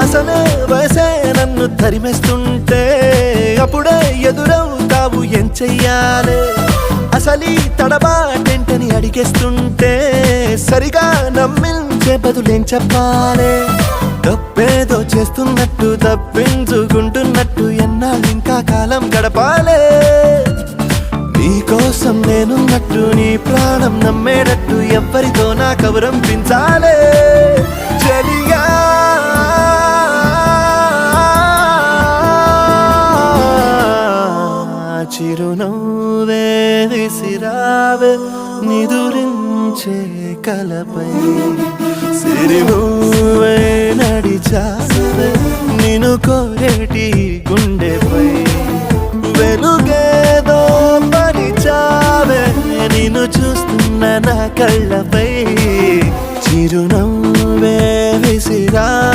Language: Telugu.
అసలే వయసే నన్ను తరిమేస్తుంటే అప్పుడే ఎదురవుతావు ఏం చెయ్యాలే అసలీ తడబాటేంటని అడిగేస్తుంటే సరిగా నమ్మించే బదులేం చెప్పాలే తప్పేదో చేస్తున్నట్టు తప్పించుకుంటున్నట్టు ఎన్నాళ్ళు ఇంకా కాలం గడపాలే నీకోసం నేనున్నట్టు నీ ప్రాణం నమ్మేటట్టు ఎవ్వరితో నా కవరం పించాలే చలియా చిరునవ్వే విసిరావే నిదురించే కలపై సిరిమూవే నడిచా